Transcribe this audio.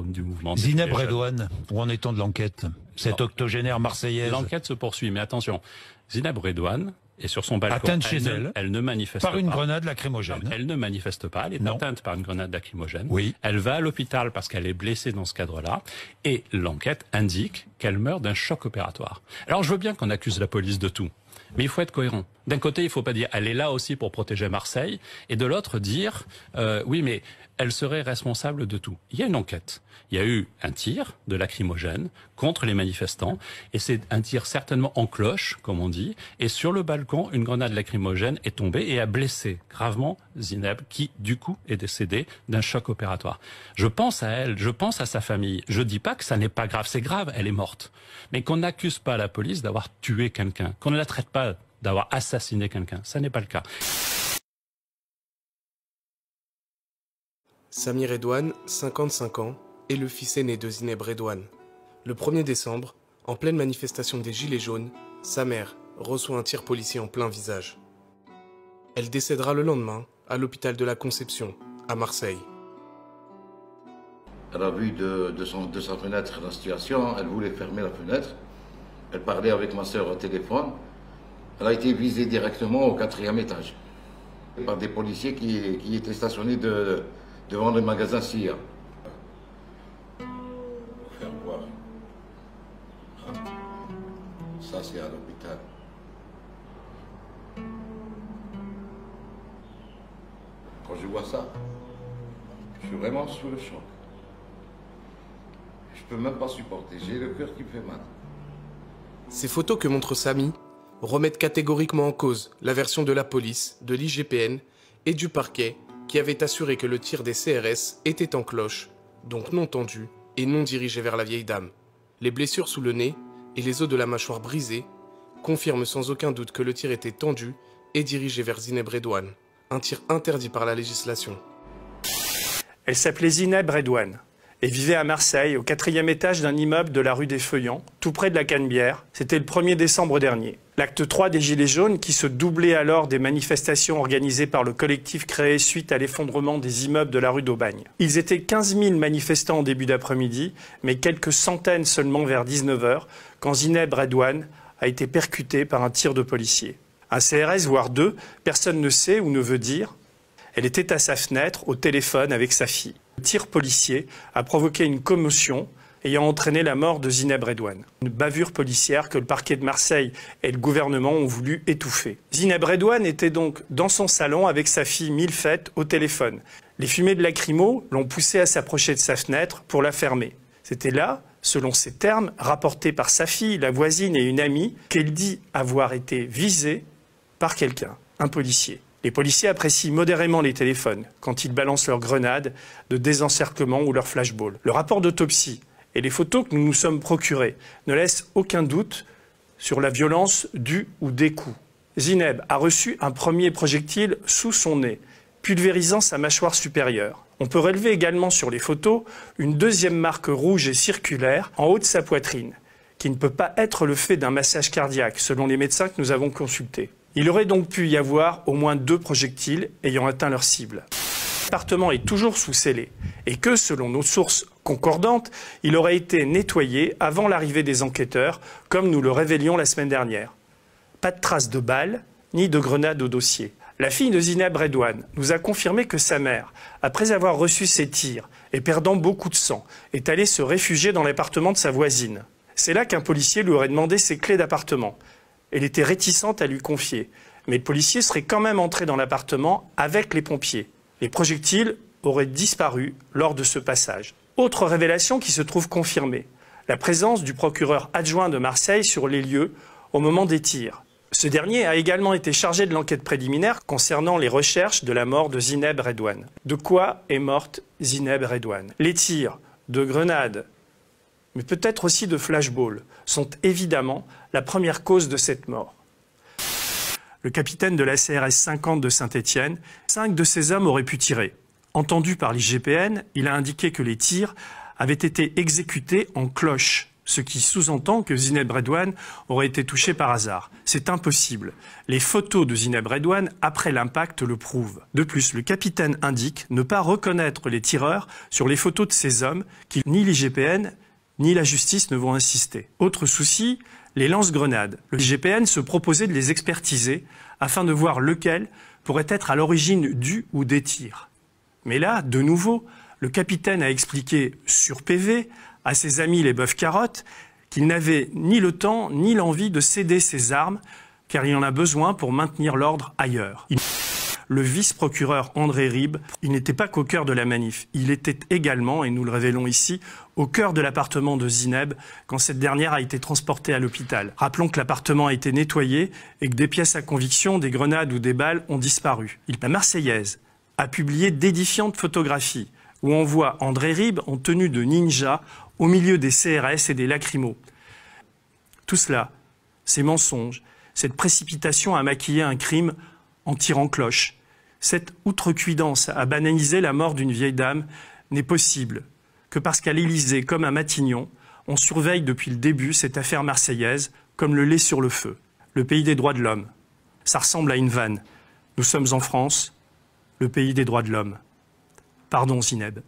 du mouvement. Zineb Redouane, où en est-on de l'enquête? Cette octogénaire marseillaise. L'enquête se poursuit, mais attention, Zineb Redouane est sur son balcon. Atteinte chez elle. Elle ne manifeste pas. Par une grenade lacrymogène. Elle ne manifeste pas, elle est atteinte par une grenade lacrymogène. Oui. Elle va à l'hôpital parce qu'elle est blessée dans ce cadre-là. Et l'enquête indique qu'elle meurt d'un choc opératoire. Alors je veux bien qu'on accuse la police de tout. Mais il faut être cohérent. D'un côté, il ne faut pas dire elle est là aussi pour protéger Marseille, et de l'autre dire oui, mais elle serait responsable de tout. Il y a une enquête. Il y a eu un tir de lacrymogène contre les manifestants, et c'est un tir certainement en cloche, comme on dit, et sur le balcon, une grenade lacrymogène est tombée et a blessé gravement Zineb, qui du coup est décédée d'un choc opératoire. Je pense à elle, je pense à sa famille. Je dis pas que ça n'est pas grave, c'est grave, elle est morte. Mais qu'on n'accuse pas la police d'avoir tué quelqu'un, qu'on ne la traite pas d'avoir assassiné quelqu'un, ça n'est pas le cas. Sami Redouane, 55 ans, est le fils aîné de Zineb Redouane. Le 1er décembre, en pleine manifestation des Gilets jaunes, sa mère reçoit un tir policier en plein visage. Elle décédera le lendemain à l'hôpital de la Conception, à Marseille. Elle a vu de sa fenêtre la situation, elle voulait fermer la fenêtre. Elle parlait avec ma soeur au téléphone. Elle a été visée directement au 4e étage par des policiers qui étaient stationnés devant le magasin SIA. Faire voir. Ça, c'est à l'hôpital. Quand je vois ça, je suis vraiment sous le choc. Je peux même pas supporter, j'ai le cœur qui me fait mal. Ces photos que montre Sami remettent catégoriquement en cause la version de la police, de l'IGPN et du parquet qui avait assuré que le tir des CRS était en cloche, donc non tendu et non dirigé vers la vieille dame. Les blessures sous le nez et les os de la mâchoire brisés confirment sans aucun doute que le tir était tendu et dirigé vers Zineb Redouane, un tir interdit par la législation. Elle s'appelait Zineb Redouane et vivait à Marseille, au 4e étage d'un immeuble de la rue des Feuillants, tout près de la Canebière. C'était le 1er décembre dernier. L'acte 3 des Gilets jaunes, qui se doublait alors des manifestations organisées par le collectif créé suite à l'effondrement des immeubles de la rue d'Aubagne. Ils étaient 15 000 manifestants en début d'après-midi, mais quelques centaines seulement vers 19 h, quand Zineb Redouane a été percutée par un tir de policier. Un CRS, voire deux, personne ne sait ou ne veut dire. Elle était à sa fenêtre, au téléphone avec sa fille. Le tir policier a provoqué une commotion ayant entraîné la mort de Zineb Redouane. Une bavure policière que le parquet de Marseille et le gouvernement ont voulu étouffer. Zineb Redouane était donc dans son salon avec sa fille Milfette au téléphone. Les fumées de lacrymo l'ont poussée à s'approcher de sa fenêtre pour la fermer. C'était là, selon ses termes, rapportés par sa fille, la voisine et une amie, qu'elle dit avoir été visée par quelqu'un, un policier. Les policiers apprécient modérément les téléphones quand ils balancent leurs grenades de désencerclement ou leurs flashballs. Le rapport d'autopsie et les photos que nous nous sommes procurées ne laissent aucun doute sur la violence du ou des coups. Zineb a reçu un premier projectile sous son nez, pulvérisant sa mâchoire supérieure. On peut relever également sur les photos une deuxième marque rouge et circulaire en haut de sa poitrine, qui ne peut pas être le fait d'un massage cardiaque, selon les médecins que nous avons consultés. Il aurait donc pu y avoir au moins 2 projectiles ayant atteint leur cible. L'appartement est toujours sous scellé et que, selon nos sources concordantes, il aurait été nettoyé avant l'arrivée des enquêteurs, comme nous le révélions la semaine dernière. Pas de traces de balles ni de grenades au dossier. La fille de Zineb Redouane nous a confirmé que sa mère, après avoir reçu ces tirs et perdant beaucoup de sang, est allée se réfugier dans l'appartement de sa voisine. C'est là qu'un policier lui aurait demandé ses clés d'appartement. Elle était réticente à lui confier, mais le policier serait quand même entré dans l'appartement avec les pompiers. Les projectiles auraient disparu lors de ce passage. Autre révélation qui se trouve confirmée, la présence du procureur adjoint de Marseille sur les lieux au moment des tirs. Ce dernier a également été chargé de l'enquête préliminaire concernant les recherches de la mort de Zineb Redouane. De quoi est morte Zineb Redouane? Les tirs de grenades, mais peut-être aussi de flashball, sont évidemment la première cause de cette mort. Le capitaine de la CRS 50 de Saint-Étienne, 5 de ses hommes auraient pu tirer. Entendu par l'IGPN, il a indiqué que les tirs avaient été exécutés en cloche ce qui sous-entend que Zineb Redouane aurait été touchée par hasard. C'est impossible. Les photos de Zineb Redouane après l'impact le prouvent. De plus, le capitaine indique ne pas reconnaître les tireurs sur les photos de ces hommes qui ni l'IGPN ni la justice ne vont insister. Autre souci, les lance-grenades. Le IGPN se proposait de les expertiser afin de voir lequel pourrait être à l'origine du ou des tirs. Mais là, de nouveau, le capitaine a expliqué sur PV à ses amis les bœufs-carottes qu'il n'avait ni le temps ni l'envie de céder ses armes, car il en a besoin pour maintenir l'ordre ailleurs. Le vice-procureur André Ribes, il n'était pas qu'au cœur de la manif, il était également, et nous le révélons ici, au cœur de l'appartement de Zineb quand cette dernière a été transportée à l'hôpital. Rappelons que l'appartement a été nettoyé et que des pièces à conviction, des grenades ou des balles ont disparu. La Marseillaise a publié d'édifiantes photographies où on voit André Ribes en tenue de ninja au milieu des CRS et des lacrymos. Tout cela, ces mensonges, cette précipitation à maquiller un crime en tirant cloche, cette outrecuidance à banaliser la mort d'une vieille dame n'est possible que parce qu'à l'Élysée, comme à Matignon, on surveille depuis le début cette affaire marseillaise comme le lait sur le feu. Le pays des droits de l'homme. Ça ressemble à une vanne. Nous sommes en France, le pays des droits de l'homme. Pardon, Zineb.